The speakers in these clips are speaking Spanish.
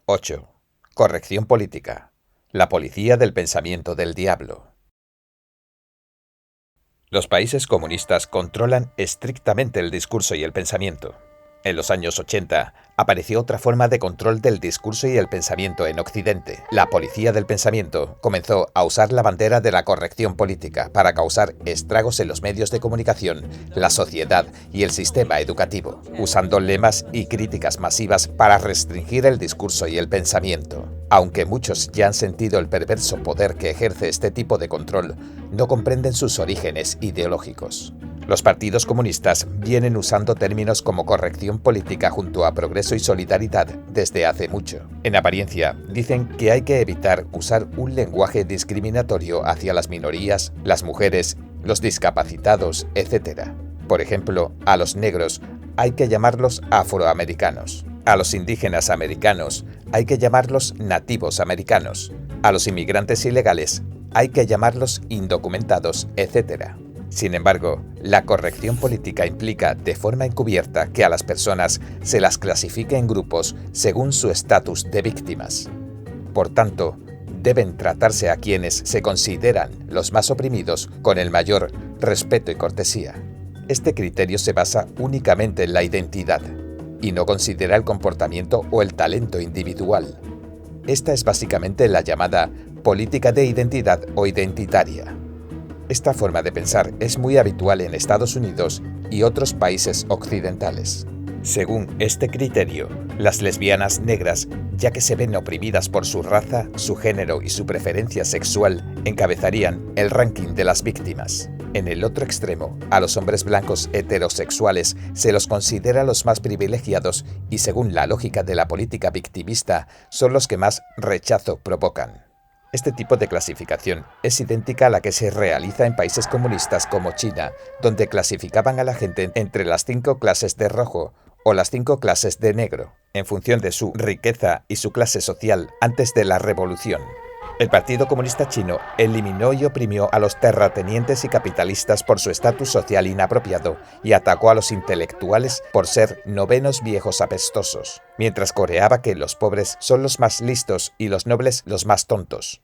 8. Corrección política. La policía del pensamiento del diablo. Los países comunistas controlan estrictamente el discurso y el pensamiento. En los años 80 apareció otra forma de control del discurso y el pensamiento en Occidente. La policía del pensamiento comenzó a usar la bandera de la corrección política para causar estragos en los medios de comunicación, la sociedad y el sistema educativo, usando lemas y críticas masivas para restringir el discurso y el pensamiento. Aunque muchos ya han sentido el perverso poder que ejerce este tipo de control, no comprenden sus orígenes ideológicos. Los partidos comunistas vienen usando términos como corrección política junto a progreso y solidaridad desde hace mucho. En apariencia, dicen que hay que evitar usar un lenguaje discriminatorio hacia las minorías, las mujeres, los discapacitados, etc. Por ejemplo, a los negros hay que llamarlos afroamericanos. A los indígenas americanos hay que llamarlos nativos americanos. A los inmigrantes ilegales hay que llamarlos indocumentados, etc. Sin embargo, la corrección política implica de forma encubierta que a las personas se las clasifique en grupos según su estatus de víctimas. Por tanto, deben tratarse a quienes se consideran los más oprimidos con el mayor respeto y cortesía. Este criterio se basa únicamente en la identidad y no considera el comportamiento o el talento individual. Esta es básicamente la llamada política de identidad o identitaria. Esta forma de pensar es muy habitual en Estados Unidos y otros países occidentales. Según este criterio, las lesbianas negras, ya que se ven oprimidas por su raza, su género y su preferencia sexual, encabezarían el ranking de las víctimas. En el otro extremo, a los hombres blancos heterosexuales se los considera los más privilegiados y, según la lógica de la política victimista, son los que más rechazo provocan. Este tipo de clasificación es idéntica a la que se realiza en países comunistas como China, donde clasificaban a la gente entre las 5 clases de rojo o las 5 clases de negro, en función de su riqueza y su clase social antes de la revolución. El Partido Comunista Chino eliminó y oprimió a los terratenientes y capitalistas por su estatus social inapropiado y atacó a los intelectuales por ser novenos viejos apestosos, mientras coreaba que los pobres son los más listos y los nobles los más tontos.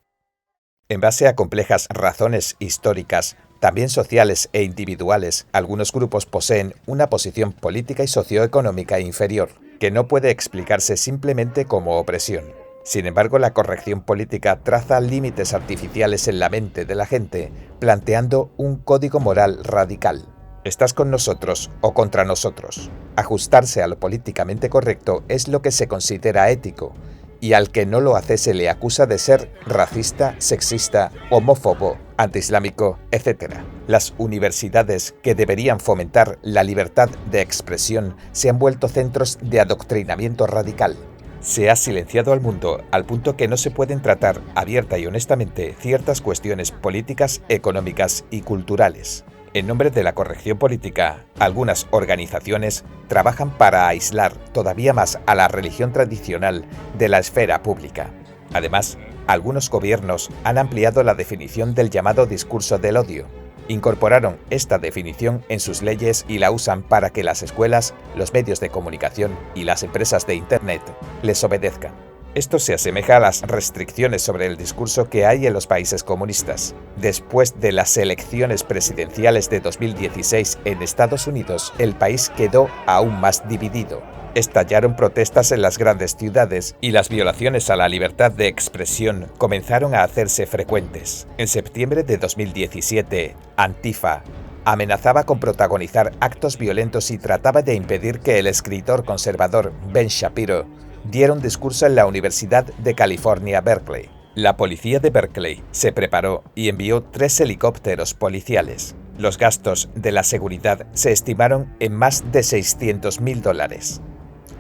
En base a complejas razones históricas, también sociales e individuales, algunos grupos poseen una posición política y socioeconómica inferior, que no puede explicarse simplemente como opresión. Sin embargo, la corrección política traza límites artificiales en la mente de la gente, planteando un código moral radical. ¿Estás con nosotros o contra nosotros? Ajustarse a lo políticamente correcto es lo que se considera ético, y al que no lo hace se le acusa de ser racista, sexista, homófobo, antiislámico, etc. Las universidades, que deberían fomentar la libertad de expresión, se han vuelto centros de adoctrinamiento radical. Se ha silenciado al mundo al punto que no se pueden tratar abierta y honestamente ciertas cuestiones políticas, económicas y culturales. En nombre de la corrección política, algunas organizaciones trabajan para aislar todavía más a la religión tradicional de la esfera pública. Además, algunos gobiernos han ampliado la definición del llamado discurso del odio. Incorporaron esta definición en sus leyes y la usan para que las escuelas, los medios de comunicación y las empresas de Internet les obedezcan. Esto se asemeja a las restricciones sobre el discurso que hay en los países comunistas. Después de las elecciones presidenciales de 2016 en Estados Unidos, el país quedó aún más dividido. Estallaron protestas en las grandes ciudades y las violaciones a la libertad de expresión comenzaron a hacerse frecuentes. En septiembre de 2017, Antifa amenazaba con protagonizar actos violentos y trataba de impedir que el escritor conservador Ben Shapiro diera un discurso en la Universidad de California, Berkeley. La policía de Berkeley se preparó y envió 3 helicópteros policiales. Los gastos de la seguridad se estimaron en más de $600,000.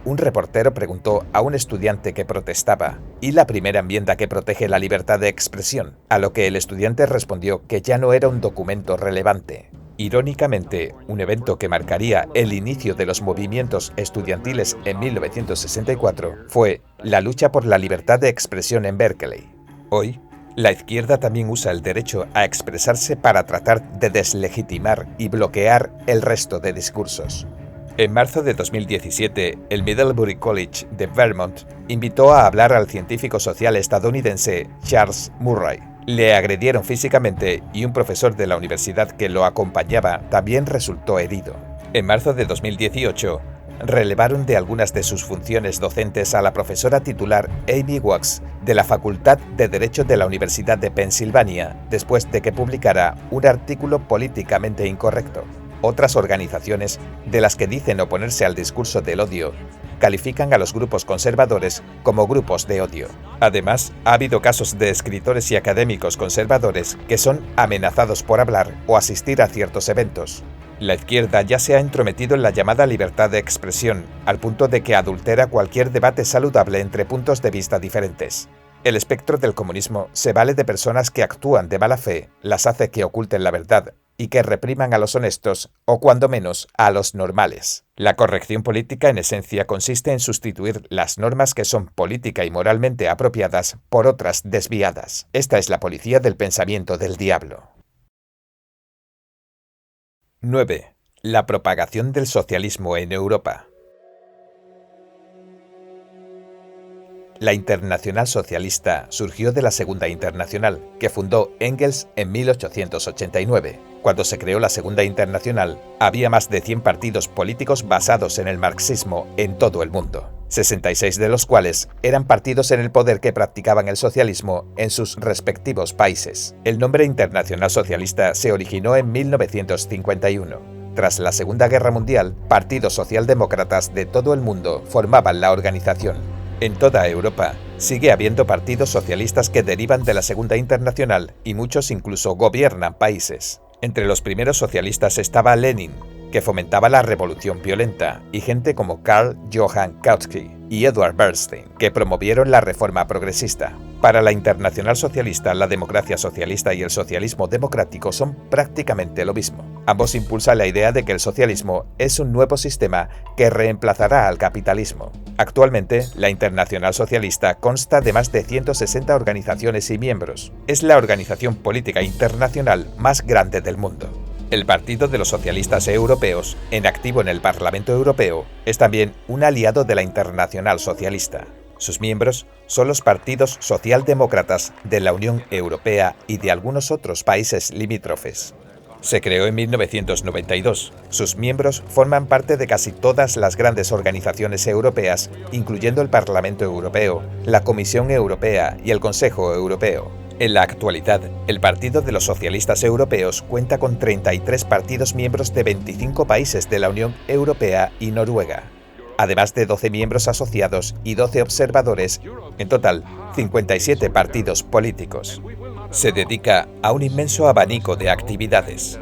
Un reportero preguntó a un estudiante que protestaba: ¿y la primera enmienda que protege la libertad de expresión? A lo que el estudiante respondió que ya no era un documento relevante. Irónicamente, un evento que marcaría el inicio de los movimientos estudiantiles en 1964 fue la lucha por la libertad de expresión en Berkeley. Hoy, la izquierda también usa el derecho a expresarse para tratar de deslegitimar y bloquear el resto de discursos. En marzo de 2017, el Middlebury College de Vermont invitó a hablar al científico social estadounidense Charles Murray. Le agredieron físicamente y un profesor de la universidad que lo acompañaba también resultó herido. En marzo de 2018, relevaron de algunas de sus funciones docentes a la profesora titular Amy Wax de la Facultad de Derecho de la Universidad de Pensilvania después de que publicara un artículo políticamente incorrecto. Otras organizaciones, de las que dicen oponerse al discurso del odio, califican a los grupos conservadores como grupos de odio. Además, ha habido casos de escritores y académicos conservadores que son amenazados por hablar o asistir a ciertos eventos. La izquierda ya se ha entrometido en la llamada libertad de expresión, al punto de que adultera cualquier debate saludable entre puntos de vista diferentes. El espectro del comunismo se vale de personas que actúan de mala fe, las hace que oculten la verdad y que repriman a los honestos o, cuando menos, a los normales. La corrección política, en esencia, consiste en sustituir las normas que son política y moralmente apropiadas por otras desviadas. Esta es la policía del pensamiento del diablo. 9. La propagación del socialismo en Europa. La Internacional Socialista surgió de la Segunda Internacional, que fundó Engels en 1889. Cuando se creó la Segunda Internacional, había más de 100 partidos políticos basados en el marxismo en todo el mundo, 66 de los cuales eran partidos en el poder que practicaban el socialismo en sus respectivos países. El nombre Internacional Socialista se originó en 1951. Tras la Segunda Guerra Mundial, partidos socialdemócratas de todo el mundo formaban la organización. En toda Europa sigue habiendo partidos socialistas que derivan de la Segunda Internacional y muchos incluso gobiernan países. Entre los primeros socialistas estaba Lenin, que fomentaba la revolución violenta, y gente como Karl Johann Kautsky y Edward Bernstein, que promovieron la reforma progresista. Para la Internacional Socialista, la democracia socialista y el socialismo democrático son prácticamente lo mismo. Ambos impulsan la idea de que el socialismo es un nuevo sistema que reemplazará al capitalismo. Actualmente, la Internacional Socialista consta de más de 160 organizaciones y miembros. Es la organización política internacional más grande del mundo. El Partido de los Socialistas Europeos, en activo en el Parlamento Europeo, es también un aliado de la Internacional Socialista. Sus miembros son los partidos socialdemócratas de la Unión Europea y de algunos otros países limítrofes. Se creó en 1992. Sus miembros forman parte de casi todas las grandes organizaciones europeas, incluyendo el Parlamento Europeo, la Comisión Europea y el Consejo Europeo. En la actualidad, el Partido de los Socialistas Europeos cuenta con 33 partidos miembros de 25 países de la Unión Europea y Noruega, además de 12 miembros asociados y 12 observadores, en total 57 partidos políticos. Se dedica a un inmenso abanico de actividades.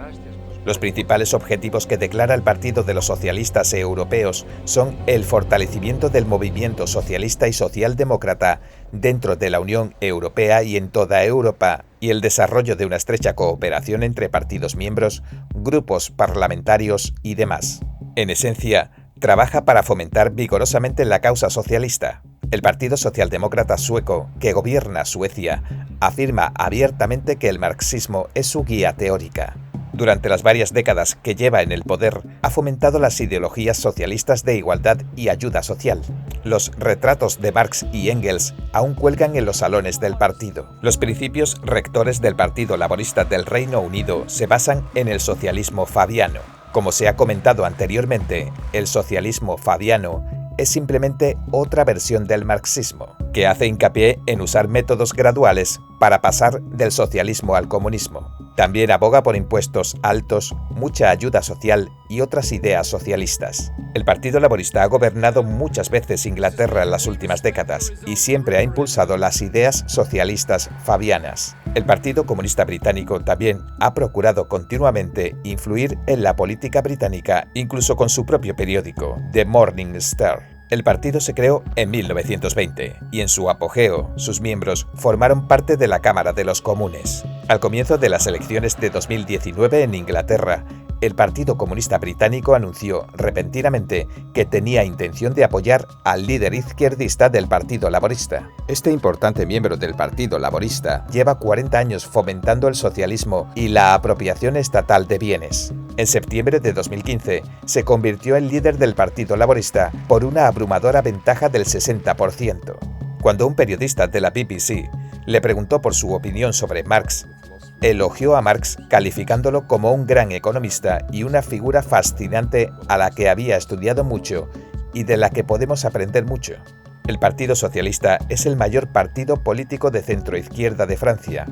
Los principales objetivos que declara el Partido de los Socialistas Europeos son el fortalecimiento del movimiento socialista y socialdemócrata dentro de la Unión Europea y en toda Europa, y el desarrollo de una estrecha cooperación entre partidos miembros, grupos parlamentarios y demás. En esencia, trabaja para fomentar vigorosamente la causa socialista. El Partido Socialdemócrata Sueco, que gobierna Suecia, afirma abiertamente que el marxismo es su guía teórica. Durante las varias décadas que lleva en el poder, ha fomentado las ideologías socialistas de igualdad y ayuda social. Los retratos de Marx y Engels aún cuelgan en los salones del partido. Los principios rectores del Partido Laborista del Reino Unido se basan en el socialismo fabiano. Como se ha comentado anteriormente, el socialismo fabiano es simplemente otra versión del marxismo, que hace hincapié en usar métodos graduales para pasar del socialismo al comunismo. También aboga por impuestos altos, mucha ayuda social y otras ideas socialistas. El Partido Laborista ha gobernado muchas veces Inglaterra en las últimas décadas y siempre ha impulsado las ideas socialistas fabianas. El Partido Comunista Británico también ha procurado continuamente influir en la política británica, incluso con su propio periódico, The Morning Star. El partido se creó en 1920 y en su apogeo sus miembros formaron parte de la Cámara de los Comunes. Al comienzo de las elecciones de 2019 en Inglaterra, el Partido Comunista Británico anunció repentinamente que tenía intención de apoyar al líder izquierdista del Partido Laborista. Este importante miembro del Partido Laborista lleva 40 años fomentando el socialismo y la apropiación estatal de bienes. En septiembre de 2015 se convirtió en líder del Partido Laborista por una abrumadora ventaja del 60%. Cuando un periodista de la BBC le preguntó por su opinión sobre Marx, elogió a Marx calificándolo como un gran economista y una figura fascinante a la que había estudiado mucho y de la que podemos aprender mucho. El Partido Socialista es el mayor partido político de centroizquierda de Francia.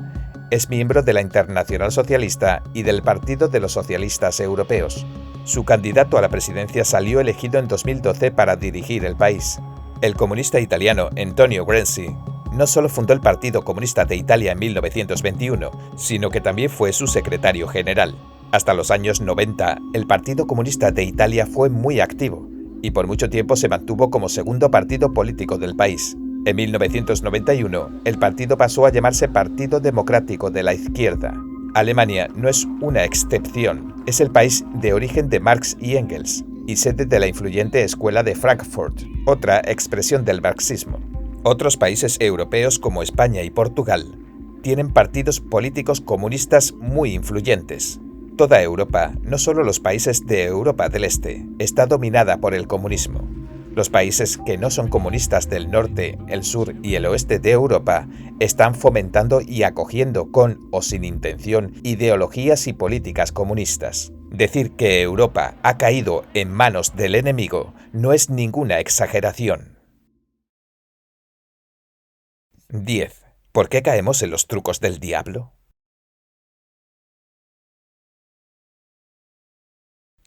Es miembro de la Internacional Socialista y del Partido de los Socialistas Europeos. Su candidato a la presidencia salió elegido en 2012 para dirigir el país. El comunista italiano Antonio Grenzi no solo fundó el Partido Comunista de Italia en 1921, sino que también fue su secretario general. Hasta los años 90, el Partido Comunista de Italia fue muy activo y por mucho tiempo se mantuvo como segundo partido político del país. En 1991, el partido pasó a llamarse Partido Democrático de la Izquierda. Alemania no es una excepción, es el país de origen de Marx y Engels y sede de la influyente Escuela de Frankfurt, otra expresión del marxismo. Otros países europeos como España y Portugal tienen partidos políticos comunistas muy influyentes. Toda Europa, no solo los países de Europa del Este, está dominada por el comunismo. Los países que no son comunistas del norte, el sur y el oeste de Europa están fomentando y acogiendo con o sin intención ideologías y políticas comunistas. Decir que Europa ha caído en manos del enemigo no es ninguna exageración. 10. ¿Por qué caemos en los trucos del diablo?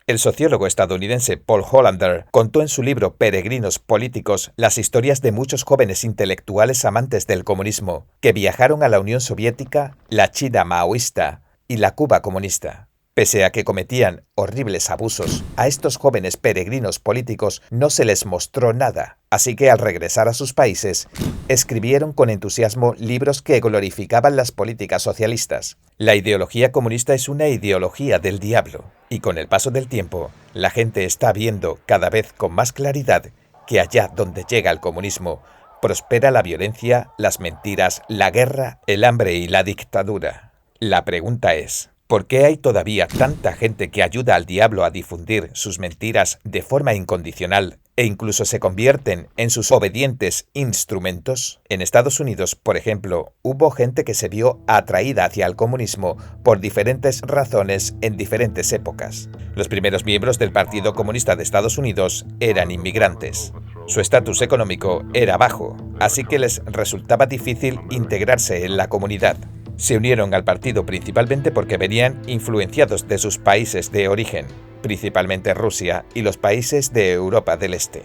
El sociólogo estadounidense Paul Hollander contó en su libro Peregrinos políticos las historias de muchos jóvenes intelectuales amantes del comunismo que viajaron a la Unión Soviética, la China maoísta y la Cuba comunista. Pese a que cometían horribles abusos, a estos jóvenes peregrinos políticos no se les mostró nada, así que al regresar a sus países, escribieron con entusiasmo libros que glorificaban las políticas socialistas. La ideología comunista es una ideología del diablo, y con el paso del tiempo, la gente está viendo cada vez con más claridad que allá donde llega el comunismo, prospera la violencia, las mentiras, la guerra, el hambre y la dictadura. La pregunta es, ¿por qué hay todavía tanta gente que ayuda al diablo a difundir sus mentiras de forma incondicional e incluso se convierten en sus obedientes instrumentos? En Estados Unidos, por ejemplo, hubo gente que se vio atraída hacia el comunismo por diferentes razones en diferentes épocas. Los primeros miembros del Partido Comunista de Estados Unidos eran inmigrantes. Su estatus económico era bajo, así que les resultaba difícil integrarse en la comunidad. Se unieron al partido principalmente porque venían influenciados de sus países de origen, principalmente Rusia y los países de Europa del Este.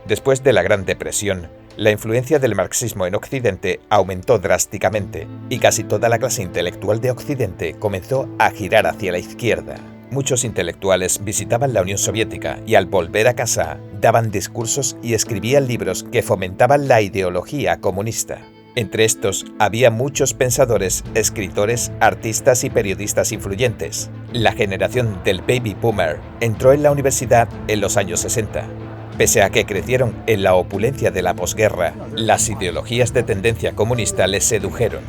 Después de la Gran Depresión, la influencia del marxismo en Occidente aumentó drásticamente y casi toda la clase intelectual de Occidente comenzó a girar hacia la izquierda. Muchos intelectuales visitaban la Unión Soviética y al volver a casa daban discursos y escribían libros que fomentaban la ideología comunista. Entre estos había muchos pensadores, escritores, artistas y periodistas influyentes. La generación del baby boomer entró en la universidad en los años 60. Pese a que crecieron en la opulencia de la posguerra, las ideologías de tendencia comunista les sedujeron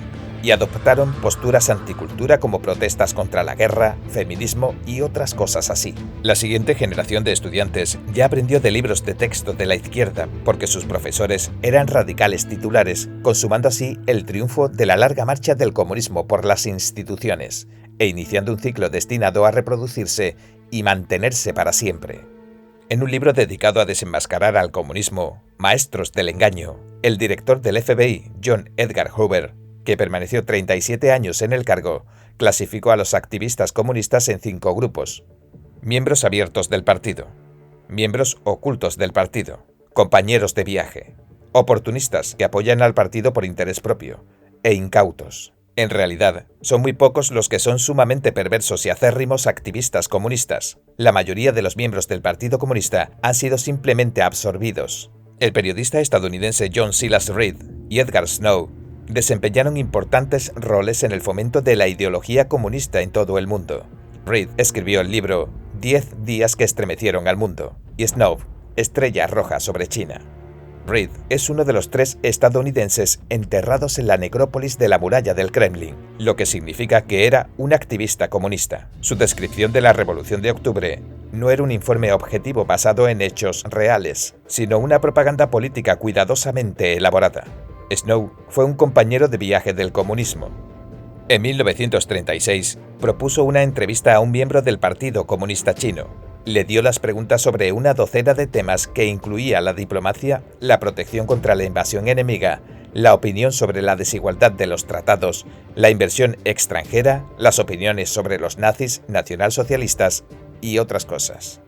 y adoptaron posturas anticultura como protestas contra la guerra, feminismo y otras cosas así. La siguiente generación de estudiantes ya aprendió de libros de texto de la izquierda porque sus profesores eran radicales titulares, consumando así el triunfo de la larga marcha del comunismo por las instituciones e iniciando un ciclo destinado a reproducirse y mantenerse para siempre. En un libro dedicado a desenmascarar al comunismo, Maestros del Engaño, el director del FBI, John Edgar Hoover, que permaneció 37 años en el cargo, clasificó a los activistas comunistas en 5 grupos: miembros abiertos del partido, miembros ocultos del partido, compañeros de viaje, oportunistas que apoyan al partido por interés propio, e incautos. En realidad, son muy pocos los que son sumamente perversos y acérrimos activistas comunistas. La mayoría de los miembros del Partido Comunista han sido simplemente absorbidos. El periodista estadounidense John Silas Reed y Edgar Snow desempeñaron importantes roles en el fomento de la ideología comunista en todo el mundo. Reed escribió el libro 10 días que estremecieron al mundo y Snow, Estrella Roja sobre China. Reed es uno de los 3 estadounidenses enterrados en la necrópolis de la muralla del Kremlin, lo que significa que era un activista comunista. Su descripción de la Revolución de Octubre no era un informe objetivo basado en hechos reales, sino una propaganda política cuidadosamente elaborada. Snow fue un compañero de viaje del comunismo. En 1936, propuso una entrevista a un miembro del Partido Comunista Chino. Le dio las preguntas sobre una docena de temas que incluía la diplomacia, la protección contra la invasión enemiga, la opinión sobre la desigualdad de los tratados, la inversión extranjera, las opiniones sobre los nazis, nacionalsocialistas y otras cosas.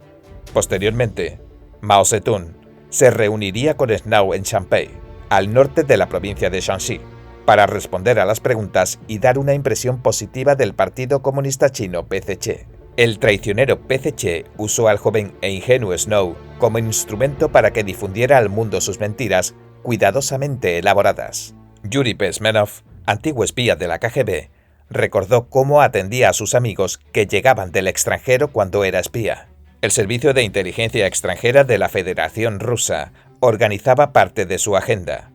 Posteriormente, Mao Zedong se reuniría con Snow en Champey, al norte de la provincia de Shanxi, para responder a las preguntas y dar una impresión positiva del Partido Comunista Chino PCC. El traicionero PCC usó al joven e ingenuo Snow como instrumento para que difundiera al mundo sus mentiras cuidadosamente elaboradas. Yuri Bezmenov, antiguo espía de la KGB, recordó cómo atendía a sus amigos que llegaban del extranjero cuando era espía. El Servicio de Inteligencia Extranjera de la Federación Rusa organizaba parte de su agenda.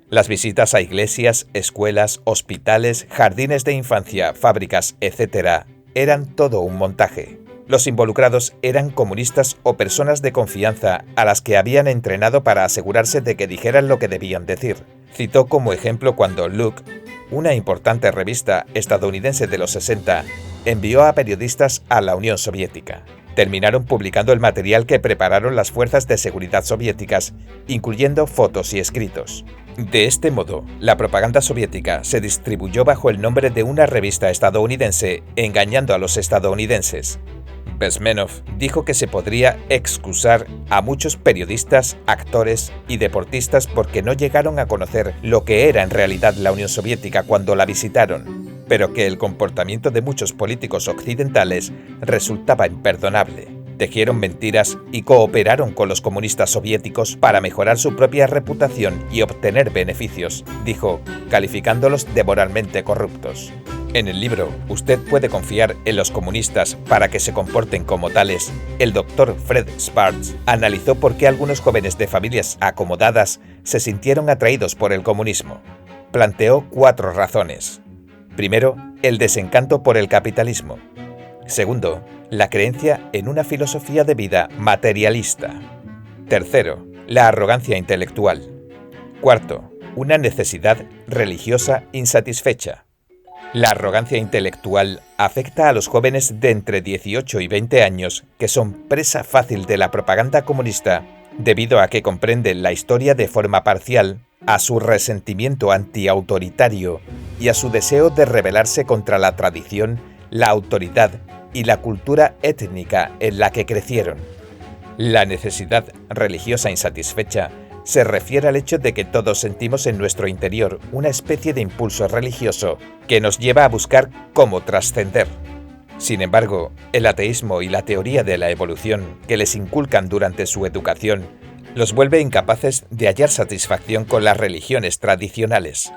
Las visitas a iglesias, escuelas, hospitales, jardines de infancia, fábricas, etc., eran todo un montaje. Los involucrados eran comunistas o personas de confianza a las que habían entrenado para asegurarse de que dijeran lo que debían decir. Citó como ejemplo cuando Look, una importante revista estadounidense de los 60, envió a periodistas a la Unión Soviética. Terminaron publicando el material que prepararon las fuerzas de seguridad soviéticas, incluyendo fotos y escritos. De este modo, la propaganda soviética se distribuyó bajo el nombre de una revista estadounidense, engañando a los estadounidenses. Bezmenov dijo que se podría excusar a muchos periodistas, actores y deportistas porque no llegaron a conocer lo que era en realidad la Unión Soviética cuando la visitaron, pero que el comportamiento de muchos políticos occidentales resultaba imperdonable. Tejieron mentiras y cooperaron con los comunistas soviéticos para mejorar su propia reputación y obtener beneficios, dijo, calificándolos de moralmente corruptos. En el libro, usted puede confiar en los comunistas para que se comporten como tales. El doctor Fred Sparks analizó por qué algunos jóvenes de familias acomodadas se sintieron atraídos por el comunismo. Planteó 4 razones. Primero, el desencanto por el capitalismo. Segundo, la creencia en una filosofía de vida materialista. Tercero, la arrogancia intelectual. Cuarto, una necesidad religiosa insatisfecha. La arrogancia intelectual afecta a los jóvenes de entre 18 y 20 años que son presa fácil de la propaganda comunista debido a que comprenden la historia de forma parcial, a su resentimiento antiautoritario y a su deseo de rebelarse contra la tradición, la autoridad y la cultura étnica en la que crecieron. La necesidad religiosa insatisfecha se refiere al hecho de que todos sentimos en nuestro interior una especie de impulso religioso que nos lleva a buscar cómo trascender. Sin embargo, el ateísmo y la teoría de la evolución que les inculcan durante su educación los vuelve incapaces de hallar satisfacción con las religiones tradicionales.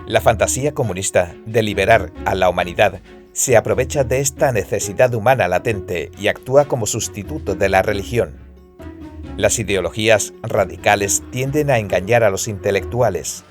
La fantasía comunista de liberar a la humanidad se aprovecha de esta necesidad humana latente y actúa como sustituto de la religión. Las ideologías radicales tienden a engañar a los intelectuales.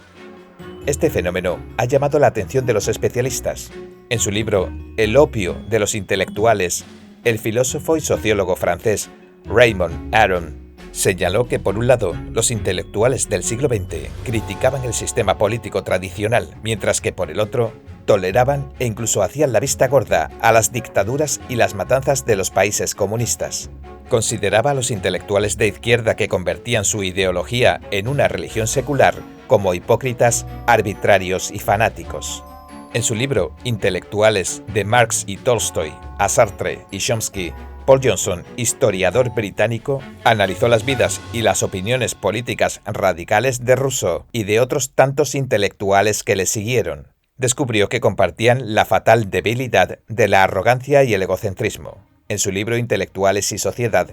Este fenómeno ha llamado la atención de los especialistas. En su libro El opio de los intelectuales, el filósofo y sociólogo francés Raymond Aron señaló que, por un lado, los intelectuales del siglo XX criticaban el sistema político tradicional, mientras que, por el otro, toleraban e incluso hacían la vista gorda a las dictaduras y las matanzas de los países comunistas. Consideraba a los intelectuales de izquierda que convertían su ideología en una religión secular como hipócritas, arbitrarios y fanáticos. En su libro Intelectuales, de Marx y Tolstoy, a Sartre y Chomsky, Paul Johnson, historiador británico, analizó las vidas y las opiniones políticas radicales de Rousseau y de otros tantos intelectuales que le siguieron. Descubrió que compartían la fatal debilidad de la arrogancia y el egocentrismo. En su libro Intelectuales y Sociedad,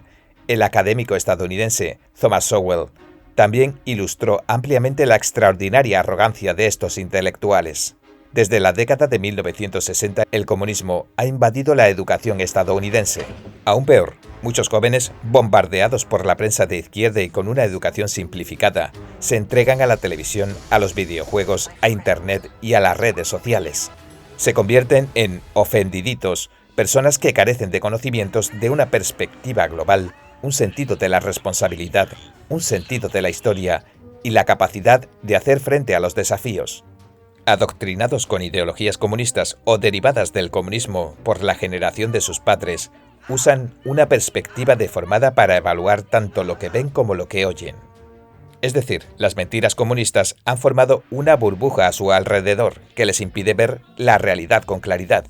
el académico estadounidense Thomas Sowell también ilustró ampliamente la extraordinaria arrogancia de estos intelectuales. Desde la década de 1960, el comunismo ha invadido la educación estadounidense. Aún peor, muchos jóvenes, bombardeados por la prensa de izquierda y con una educación simplificada, se entregan a la televisión, a los videojuegos, a Internet y a las redes sociales. Se convierten en ofendiditos, personas que carecen de conocimientos de una perspectiva global, un sentido de la responsabilidad, un sentido de la historia y la capacidad de hacer frente a los desafíos. Adoctrinados con ideologías comunistas o derivadas del comunismo por la generación de sus padres, usan una perspectiva deformada para evaluar tanto lo que ven como lo que oyen. Es decir, las mentiras comunistas han formado una burbuja a su alrededor que les impide ver la realidad con claridad.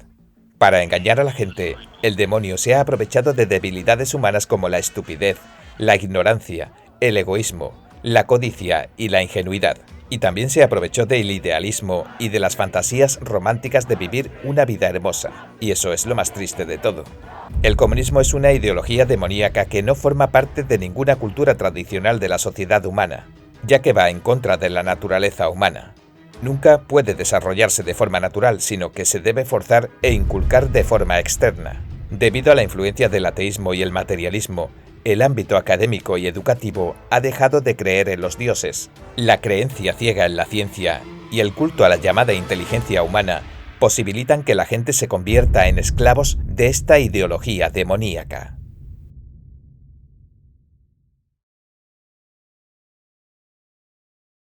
Para engañar a la gente, el demonio se ha aprovechado de debilidades humanas como la estupidez, la ignorancia, el egoísmo, la codicia y la ingenuidad. Y también se aprovechó del idealismo y de las fantasías románticas de vivir una vida hermosa. Y eso es lo más triste de todo. El comunismo es una ideología demoníaca que no forma parte de ninguna cultura tradicional de la sociedad humana, ya que va en contra de la naturaleza humana. Nunca puede desarrollarse de forma natural, sino que se debe forzar e inculcar de forma externa. Debido a la influencia del ateísmo y el materialismo, el ámbito académico y educativo ha dejado de creer en los dioses. La creencia ciega en la ciencia y el culto a la llamada inteligencia humana posibilitan que la gente se convierta en esclavos de esta ideología demoníaca.